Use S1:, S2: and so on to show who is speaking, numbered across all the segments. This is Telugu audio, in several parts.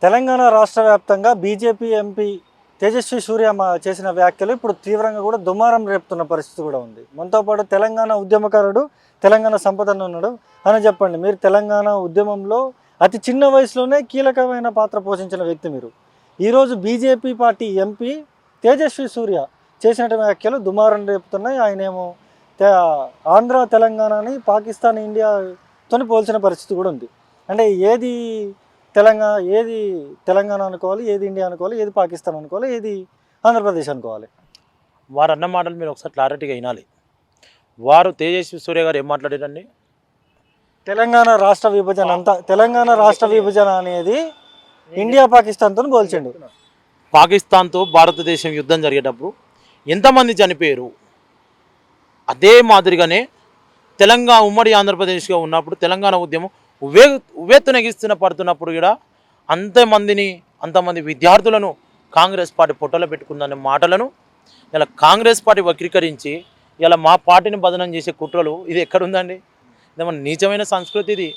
S1: తెలంగాణ రాష్ట్ర వ్యాప్తంగా బీజేపీ ఎంపీ తేజస్వి సూర్య చేసిన వ్యాఖ్యలు ఇప్పుడు తీవ్రంగా కూడా దుమారం రేపుతున్న పరిస్థితి కూడా ఉంది. మనతో పాటు తెలంగాణ ఉద్యమకారుడు, తెలంగాణ సంపదను ఉన్నాడు. అని చెప్పండి, మీరు తెలంగాణ ఉద్యమంలో అతి చిన్న వయసులోనే కీలకమైన పాత్ర పోషించిన వ్యక్తి మీరు. ఈరోజు బీజేపీ పార్టీ ఎంపీ తేజస్వి సూర్య చేసిన వ్యాఖ్యలు దుమారం రేపుతున్నాయి. ఆయనేమో ఆంధ్ర తెలంగాణని పాకిస్తాన్ ఇండియాతో పోల్చిన పరిస్థితి కూడా ఉంది. అంటే ఏది తెలంగాణ అనుకోవాలి, ఏది ఇండియా అనుకోవాలి, ఏది పాకిస్తాన్ అనుకోవాలి, ఏది ఆంధ్రప్రదేశ్ అనుకోవాలి?
S2: వారు అన్న మాటలు మీరు ఒకసారి క్లారిటీగా వినాలి. వారు తేజస్వి సూర్య గారు ఏం మాట్లాడారండి?
S1: తెలంగాణ రాష్ట్ర విభజన అనేది ఇండియా పాకిస్తాన్తో పోల్చండు.
S2: పాకిస్తాన్తో భారతదేశం యుద్ధం జరిగేటప్పుడు ఎంతమంది చనిపోయారు, అదే మాదిరిగానే తెలంగాణ ఉమ్మడి ఆంధ్రప్రదేశ్గా ఉన్నప్పుడు తెలంగాణ ఉద్యమం ఉవ్వెత్తున పడుతున్నప్పుడు కూడా అంతమంది విద్యార్థులను కాంగ్రెస్ పార్టీ పొట్టలో పెట్టుకుందనే మాటలను ఇలా కాంగ్రెస్ పార్టీ వక్రీకరించి ఇలా మా పార్టీని బదనం చేసే కుట్రలు, ఇది ఎక్కడుందండి? ఇదేమో నీచమైన సంస్కృతి ఇది.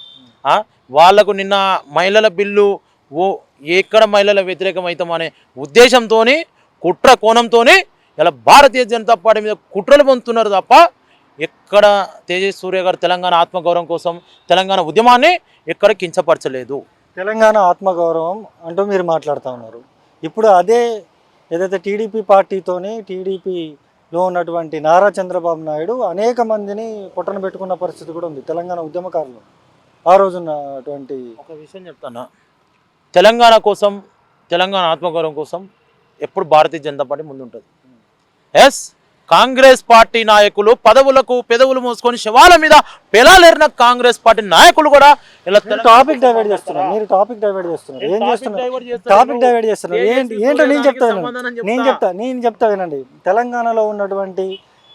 S2: వాళ్లకు నిన్న మహిళల బిల్లు ఎక్కడ మహిళల వ్యతిరేకమవుతామనే ఉద్దేశంతో కుట్ర కోణంతో ఇలా భారతీయ జనతా పార్టీ మీద కుట్రలు పొందుతున్నారు తప్ప ఎక్కడ తేజస్వి సూర్య గారు తెలంగాణ ఆత్మగౌరవం కోసం తెలంగాణ ఉద్యమాన్ని ఎక్కడ కించపరచలేదు.
S1: తెలంగాణ ఆత్మగౌరవం అంటూ మీరు మాట్లాడుతూ ఉన్నారు. ఇప్పుడు అదే ఏదైతే టీడీపీలో ఉన్నటువంటి నారా చంద్రబాబు నాయుడు అనేక మందిని పొట్టన పెట్టుకున్న పరిస్థితి కూడా ఉంది తెలంగాణ ఉద్యమకారులు. ఆ రోజున్నటువంటి
S2: ఒక విషయం చెప్తాను, తెలంగాణ కోసం, తెలంగాణ ఆత్మగౌరవం కోసం ఎప్పుడు భారతీయ జనతా పార్టీ ముందుంటుంది. ఎస్, కాంగ్రెస్ పార్టీ నాయకులు పెదవులు మోసుకొని శవాల మీద పెలాలేరిన కాంగ్రెస్ పార్టీ నాయకులు కూడా ఇలా
S1: టాపిక్ డైవర్ట్ చేస్తున్నారు. మీరు టాపిక్ డైవర్ట్ చేస్తున్నారు. ఏం చేస్తున్నారు? ఏంటో నేను చెప్తా వినండి. తెలంగాణలో ఉన్నటువంటి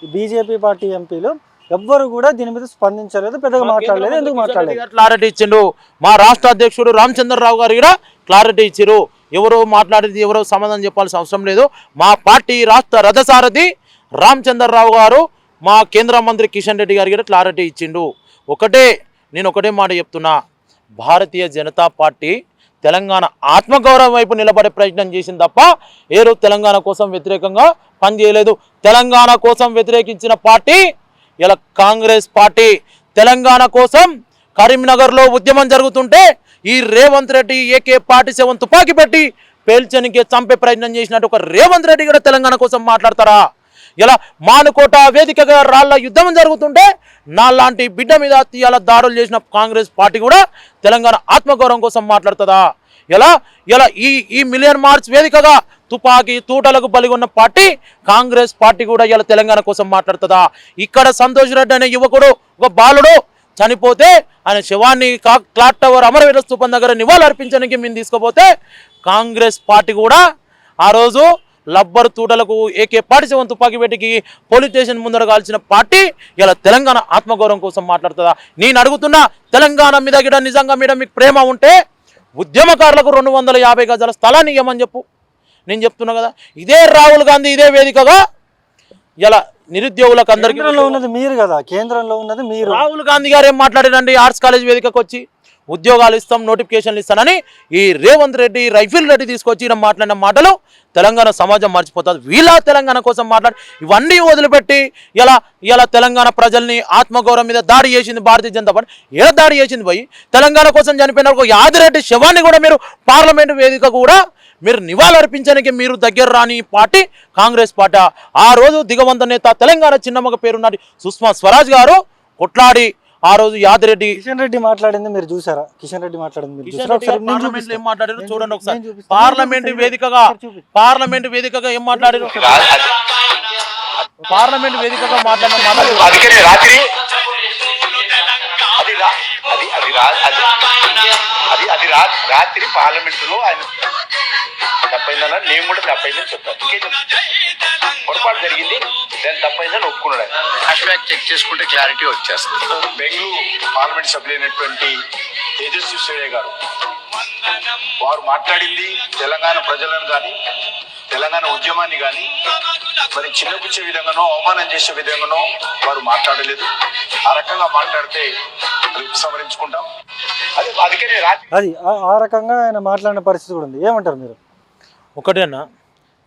S1: బీజేపీ పార్టీ ఎంపీలు ఎవ్వరు కూడా దీని మీద స్పందించలేదు, పెద్దగా మాట్లాడలేదు. ఎందుకు మాట్లాడలేదు?
S2: క్లారిటీ ఇచ్చిండు మా రాష్ట్ర అధ్యక్షుడు రామచంద్రరావు గారు కూడా క్లారిటీ ఇచ్చారు. ఎవరో మాట్లాడేది ఎవరో సమాధానం చెప్పాల్సిన అవసరం లేదు. మా పార్టీ రాష్ట్ర రథసారథి రామచంద్రరావు గారు, మా కేంద్ర మంత్రి కిషన్ రెడ్డి గారు కూడా క్లారిటీ ఇచ్చిండు. నేను ఒకటే మాట చెప్తున్నా, భారతీయ జనతా పార్టీ తెలంగాణ ఆత్మగౌరవం వైపు నిలబడే ప్రయత్నం చేసింది తప్ప తెలంగాణ కోసం వ్యతిరేకంగా పనిచేయలేదు. తెలంగాణ కోసం వ్యతిరేకించిన పార్టీ ఇలా కాంగ్రెస్ పార్టీ. తెలంగాణ కోసం కరీంనగర్లో ఉద్యమం జరుగుతుంటే ఈ రేవంత్ రెడ్డి AK-47 తుపాకీ పెట్టి పేల్చనికి చంపే ప్రయత్నం చేసినట్టు ఒక రేవంత్ రెడ్డి కూడా తెలంగాణ కోసం మాట్లాడతారా? ఇలా మానుకోట వేదికగా రాళ్ల యుద్ధం జరుగుతుంటే నాలాంటి బిడ్డ మీద ఇలా దాడులు చేసిన కాంగ్రెస్ పార్టీ కూడా తెలంగాణ ఆత్మగౌరవం కోసం మాట్లాడుతుందా? ఇలా ఈ మిలియన్ మార్చ్ వేదికగా తుపాకీ తూటలకు బలిగొన్న పార్టీ కాంగ్రెస్ పార్టీ కూడా ఇలా తెలంగాణ కోసం మాట్లాడుతుందా? ఇక్కడ సంతోష్ రెడ్డి అనే యువకుడు, ఒక బాలుడు చనిపోతే ఆయన శవాన్ని క్లాక్ టవర్ అమరవీర స్థూపం దగ్గర నివాళులు అర్పించడానికి మేము తీసుకుపోతే కాంగ్రెస్ పార్టీ కూడా ఆ రోజు లబ్బర్ తూటలకు AK-47 తుపాకీ పెట్టి పోలీస్ స్టేషన్ ముందర కాల్చిన పార్టీ ఇలా తెలంగాణ ఆత్మగౌరవం కోసం మాట్లాడుతుందా? నేను అడుగుతున్నా, తెలంగాణ మీద గిడ నిజంగా మీకు ప్రేమ ఉంటే ఉద్యమకారులకు 250 గజాల స్థలాన్ని ఇవ్వమని చెప్పు. నేను చెప్తున్నా కదా, ఇదే రాహుల్ గాంధీ ఇదే వేదికగా ఇలా నిరుద్యోగులకు అందరికీ
S1: ఉన్నది మీరు కదా, కేంద్రంలో ఉన్నది మీరు.
S2: రాహుల్ గాంధీ గారు ఏం మాట్లాడారండి? ఆర్ట్స్ కాలేజ్ వేదికకు వచ్చి ఉద్యోగాలు ఇస్తాం, నోటిఫికేషన్లు ఇస్తానని ఈ రేవంత్ రెడ్డి, రైఫిల్ రెడ్డి తీసుకొచ్చి మాట్లాడిన మాటలు తెలంగాణ సమాజం మర్చిపోతుంది. వీళ్ళ తెలంగాణ కోసం మాట్లాడి ఇవన్నీ వదిలిపెట్టి ఇలా తెలంగాణ ప్రజల్ని ఆత్మగౌరవం మీద దాడి చేసింది భారతీయ జనతా పార్టీ. ఏ దాడి చేసింది పోయి? తెలంగాణ కోసం చనిపోయిన ఒక యాదిరెడ్డి శవాన్ని కూడా మీరు పార్లమెంటు వేదిక కూడా మీరు నివాళులర్పించడానికి మీరు దగ్గర రాని పార్టీ కాంగ్రెస్ పార్టీ. ఆ రోజు దిగవంత నేత తెలంగాణ చిన్నమ్మగా పేరున్నది సుష్మా స్వరాజ్ గారు కొట్లాడి ఆ రోజు యాదిరెడ్డి
S1: కిషన్ రెడ్డి మాట్లాడింది మీరు చూసారా? కిషన్ రెడ్డి మాట్లాడింది
S2: ఏం మాట్లాడారు చూడండి ఒకసారి. పార్లమెంట్ వేదికగా ఏం మాట్లాడారు? పార్లమెంట్ వేదికగా మాట్లాడిన మాటలు
S3: రాత్రి పార్లమెంటులో ఆయన తప్పైందన్న, నేను కూడా తప్పైందని చెప్తాను. పొరపాటు జరిగింది, దాని తప్పైందని ఒప్పుకున్నాడు. హ్యాష్ ట్యాగ్ చెక్ చేసుకుంటే క్లారిటీ వచ్చేస్తుంది. బెంగళూరు పార్లమెంట్ సభ్యులైనటువంటి తేజస్వి సూర్య గారు వారు మాట్లాడింది తెలంగాణ ప్రజలను కానీ తెలంగాణ ఉద్యమాన్ని కానీ మరి చిన్నపుచ్చే విధంగానో అవమానం చేసే విధంగానో వారు మాట్లాడలేదు. ఆ రకంగా మాట్లాడితే ఉపసంహరించుకుంటాం. అదే అందుకే నేను
S1: అది ఆ రకంగా ఆయన మాట్లాడిన పరిస్థితి కూడా ఉంది. ఏమంటారు మీరు?
S2: ఒకటేనా,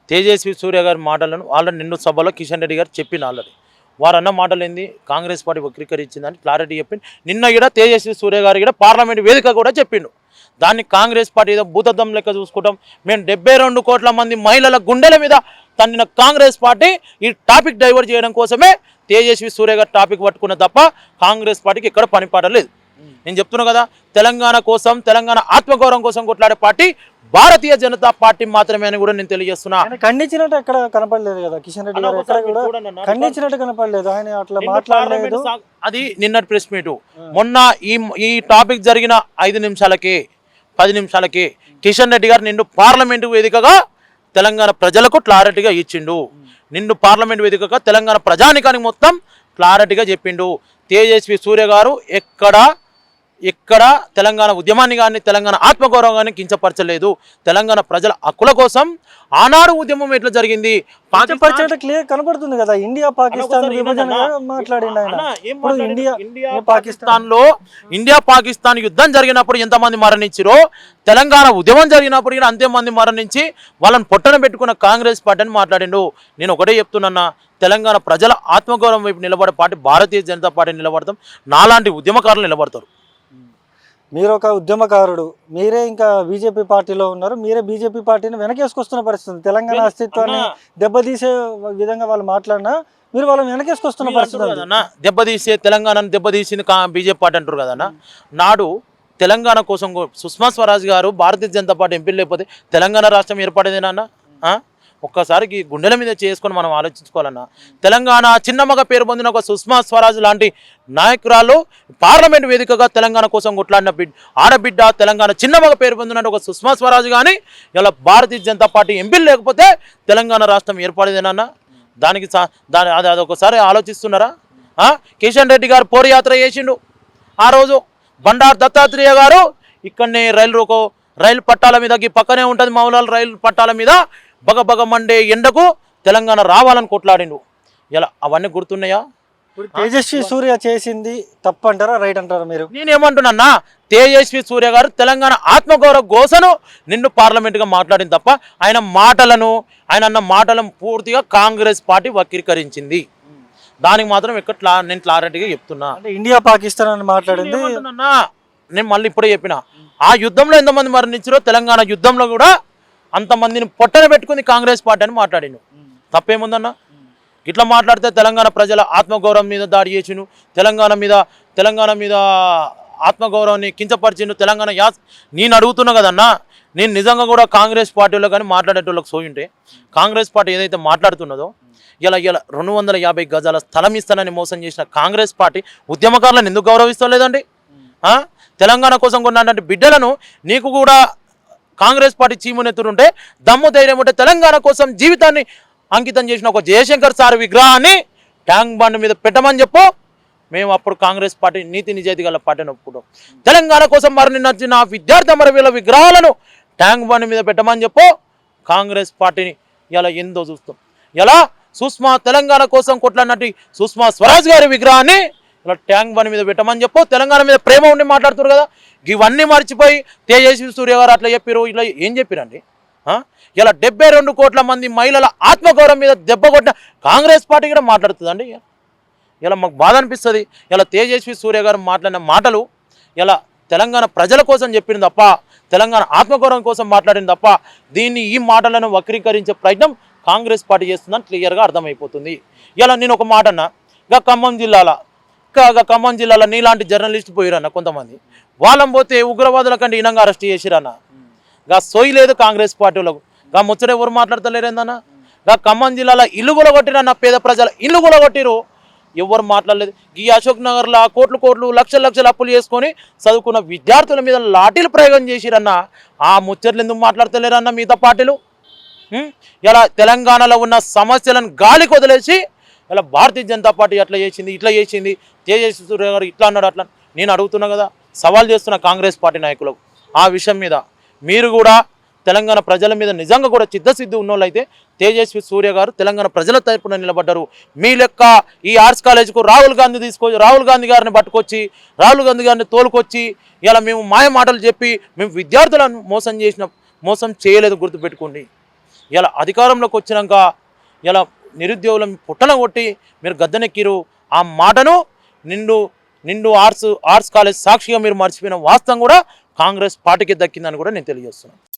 S2: తేజస్వి సూర్య గారి మాటలను ఆల్రెడీ నిన్ను సభలో కిషన్ రెడ్డి గారు చెప్పింది. ఆల్రెడీ వారు అన్న మాటలు ఏంది, కాంగ్రెస్ పార్టీ వక్రీకరించిందని క్లారిటీ చెప్పింది. నిన్న కూడా తేజస్వి సూర్య గారు కూడా పార్లమెంట్ వేదిక కూడా చెప్పిండు. దాన్ని కాంగ్రెస్ పార్టీ ఏదో భూతద్దం లెక్క చూసుకుంటాం, మేము 72 కోట్ల మంది మహిళల గుండెల మీద తన్నిన కాంగ్రెస్ పార్టీ ఈ టాపిక్ డైవర్ట్ చేయడం కోసమే తేజస్వి సూర్య గారు టాపిక్ పట్టుకున్న తప్ప కాంగ్రెస్ పార్టీకి ఇక్కడ పనిపాడలేదు. నేను చెప్తున్నా కదా, తెలంగాణ కోసం, తెలంగాణ ఆత్మగౌరవం కోసం కొట్లాడే పార్టీ భారతీయ జనతా పార్టీ మాత్రమే అని కూడా నేను తెలియజేస్తున్నా.
S1: ఖండించినట్టు ఎక్కడ కనపడలేదు కదా కిషన్ రెడ్డి గారు, ఎక్కడ కూడా ఖండించినట్టు కనపడలేదు. ఆయన అట్లా మాట్లాడలేదు.
S2: అది నిన్నటి ప్రెస్ మీటు. మొన్న ఈ టాపిక్ జరిగిన 5 నిమిషాలకి 10 నిమిషాలకి కిషన్ రెడ్డి గారు నిన్ను పార్లమెంటు వేదికగా తెలంగాణ ప్రజలకు క్లారిటీగా ఇచ్చిండు. నిన్ను పార్లమెంట్ వేదికగా తెలంగాణ ప్రజానికానికి మొత్తం క్లారిటీగా చెప్పిండు. తేజస్వి సూర్య గారు ఎక్కడ తెలంగాణ ఉద్యమాన్ని కానీ తెలంగాణ ఆత్మగౌరవాన్ని కించపరచలేదు. తెలంగాణ ప్రజల హక్కుల కోసం ఆనాడు ఉద్యమం ఎట్లా జరిగింది
S1: క్లియర్ కనబడుతుంది కదా. ఇండియా పాకిస్తాన్ విభజన మాట్లాడిండు ఆయన. ఇప్పుడు
S2: ఇండియా పాకిస్తాన్ యుద్ధం జరిగినప్పుడు ఎంతమంది మరణించారో, తెలంగాణ ఉద్యమం జరిగినప్పుడు కూడా అంతే మంది మరణించి వాళ్ళని పొట్టన పెట్టుకున్న కాంగ్రెస్ పార్టీ అని మాట్లాడిండు. నేను ఒకటే చెప్తున్నా, తెలంగాణ ప్రజల ఆత్మగౌరవం వైపు నిలబడే పార్టీ భారతీయ జనతా పార్టీ నిలబడతాం. నాలాంటి ఉద్యమకారులు నిలబడతారు.
S1: మీరు ఒక ఉద్యమకారుడు, మీరే ఇంకా బీజేపీ పార్టీలో ఉన్నారు. మీరే బీజేపీ పార్టీని వెనకేసుకొస్తున్న పరిస్థితి. తెలంగాణ అస్తిత్వాన్ని దెబ్బతీసే విధంగా వాళ్ళు మాట్లాడినా మీరు వాళ్ళని వెనకేసుకొస్తున్న పరిస్థితి.
S2: దెబ్బతీసే తెలంగాణను దెబ్బతీసింది బీజేపీ పార్టీ అంటారు కదన్నా. నాడు తెలంగాణ కోసం సుష్మా స్వరాజ్ గారు భారతీయ జనతా పార్టీ ఎంపీలు లేకపోతే తెలంగాణ రాష్ట్రం ఏర్పడేదేనా? ఒక్కసారికి గుండెల మీద చేసుకొని మనం ఆలోచించుకోవాలన్నా. తెలంగాణ చిన్నమ్మగా పేరు పొందిన ఒక సుష్మా స్వరాజ్ లాంటి నాయకురాలు పార్లమెంట్ వేదికగా తెలంగాణ కోసం కొట్లాడిన ఆడబిడ్డ, తెలంగాణ చిన్నమ్మగా పేరు పొందిన ఒక సుష్మా స్వరాజ్ కానీ ఇలా భారతీయ జనతా పార్టీ ఎంపీలు లేకపోతే తెలంగాణ రాష్ట్రం ఏర్పడేదేనా? అది ఒకసారి ఆలోచిస్తున్నారా? కిషన్ రెడ్డి గారు పోరయాత్ర చేసిండు. ఆ రోజు బండారు దత్తాత్రేయ గారు ఇక్కడనే రైలు పట్టాల మీద పక్కనే ఉంటుంది మౌలాల రైలు పట్టాల మీద బగబగ మండే ఎండకు తెలంగాణ రావాలని కొట్లాడిండు. ఇలా అవన్నీ గుర్తున్నాయా?
S1: తేజస్వి సూర్య చేసింది తప్పంటారా, రైట్ అంటారా మీరు?
S2: నేనేమంటున్నా, తేజస్వి సూర్య గారు తెలంగాణ ఆత్మగౌరవ ఘోషను నిన్ను పార్లమెంటుగా మాట్లాడింది తప్ప ఆయన అన్న మాటలను పూర్తిగా కాంగ్రెస్ పార్టీ వక్రీకరించింది. దానికి మాత్రం నేను క్లారిటీగా చెప్తున్నా.
S1: ఇండియా పాకిస్తాన్ అని మాట్లాడింది.
S2: నేను మళ్ళీ ఇప్పుడే చెప్పిన, ఆ యుద్ధంలో ఎంతమంది మరణించారో తెలంగాణ యుద్ధంలో కూడా అంతమందిని పొట్టన పెట్టుకుని కాంగ్రెస్ పార్టీ అని మాట్లాడిను. తప్పేముందన్నా? ఇట్లా మాట్లాడితే తెలంగాణ ప్రజల ఆత్మగౌరవం మీద దాడి చేసిను, తెలంగాణ మీద ఆత్మగౌరవాన్ని కించపరిచిండు. నేను అడుగుతున్నా కదన్నా, నేను నిజంగా కూడా కాంగ్రెస్ పార్టీలో కానీ మాట్లాడేటోళ్ళకి సోయుంటే కాంగ్రెస్ పార్టీ ఏదైతే మాట్లాడుతున్నదో ఇలా 250 గజాల స్థలం ఇస్తానని మోసం చేసిన కాంగ్రెస్ పార్టీ ఉద్యమకారులను ఎందుకు గౌరవిస్తలేదండి? తెలంగాణ కోసం కొన్నటువంటి బిడ్డలను నీకు కూడా కాంగ్రెస్ పార్టీ చీమునెత్తురుంటే, దమ్ము ధైర్యం ఉంటే తెలంగాణ కోసం జీవితాన్ని అంకితం చేసిన ఒక జయశంకర్ సార్ విగ్రహాన్ని ట్యాంక్ బండ్ మీద పెట్టమని చెప్పు. మేము అప్పుడు కాంగ్రెస్ పార్టీ నీతి నిజాయితీ గల పార్టీని ఒప్పుకుంటాం. తెలంగాణ కోసం మరణించిన విద్యార్థి అమరవీరుల విగ్రహాలను ట్యాంక్ బండ్ మీద పెట్టమని చెప్పు. కాంగ్రెస్ పార్టీని ఇలా ఎందో చూస్తాం. ఇలా తెలంగాణ కోసం కొట్లాడినట్టు సుష్మా స్వరాజ్ గారి విగ్రహాన్ని ఇలా ట్యాంక్ బండ్ మీద పెట్టమని చెప్పు. తెలంగాణ మీద ప్రేమ ఉండి మాట్లాడుతున్నారు కదా, ఇవన్నీ మర్చిపోయి తేజస్వి సూర్య గారు అట్లా చెప్పారు. ఇలా ఏం చెప్పారండి? ఇలా 72 కోట్ల మంది మహిళల ఆత్మగౌరవం మీద దెబ్బ కొట్టిన కాంగ్రెస్ పార్టీ కూడా మాట్లాడుతుందండి. ఇలా మాకు బాధ అనిపిస్తుంది. ఇలా తేజస్వి సూర్య గారు మాట్లాడిన మాటలు ఇలా తెలంగాణ ప్రజల కోసం చెప్పింది తప్ప, తెలంగాణ ఆత్మగౌరవం కోసం మాట్లాడింది తప్ప, ఈ మాటలను వక్రీకరించే ప్రయత్నం కాంగ్రెస్ పార్టీ చేస్తుందని క్లియర్గా అర్థమైపోతుంది. ఇలా నేను ఒక మాట అన్నా, ఖమ్మం జిల్లాలో నీలాంటి జర్నలిస్ట్ పోయిరన్న కొంతమంది, వాళ్ళని పోతే ఉగ్రవాదుల కంటే ఈనంగా అరెస్ట్ చేసిరన్న. సోయి లేదు కాంగ్రెస్ పార్టీలకు. ముచ్చట ఎవరు మాట్లాడతలేరేందన్న? ఖమ్మం జిల్లాలో ఇల్లు కూలగొట్టిరన్న, పేద ప్రజల ఇల్లు కూలగొట్టిరు, ఎవరు మాట్లాడలేదు. ఈ అశోక్ నగర్లో కోట్లు లక్షలు అప్పులు చేసుకొని చదువుకున్న విద్యార్థుల మీద లాఠీలు ప్రయోగం చేసిరన్న. ఆ ముచ్చట్లు ఎందుకు మాట్లాడతలేరన్న మిగతా పార్టీలు? ఇలా తెలంగాణలో ఉన్న సమస్యలను గాలికి వదిలేసి ఇలా భారతీయ జనతా పార్టీ ఇట్లా చేసింది తేజస్వి సూర్య గారు ఇట్లా అన్నాడు అట్లా. నేను అడుగుతున్నా కదా, సవాల్ చేస్తున్న కాంగ్రెస్ పార్టీ నాయకులకు ఆ విషయం మీద మీరు కూడా తెలంగాణ ప్రజల మీద నిజంగా కూడా చిత్తశుద్ధి ఉన్నోళ్ళైతే తేజస్వి సూర్య గారు తెలంగాణ ప్రజల తరపున నిలబడ్డారు. మీ లెక్క ఈ ఆర్ట్స్ కాలేజీకు రాహుల్ గాంధీ గారిని పట్టుకొచ్చి రాహుల్ గాంధీ గారిని తోలుకొచ్చి ఇలా మేము మాయ మాటలు చెప్పి మేము విద్యార్థులను మోసం చేయలేదు, గుర్తుపెట్టుకోండి. ఇలా అధికారంలోకి వచ్చినాక ఇలా నిరుద్యోగులను పుట్టన కొట్టి మీరు గద్దెనెక్కిరు. ఆ మాటను నిండు ఆర్ట్స్ కాలేజ్ సాక్షిగా మీరు మర్చిపోయిన వాస్తవం కూడా కాంగ్రెస్ పార్టీకి దక్కిందని కూడా నేను తెలియజేస్తున్నాను.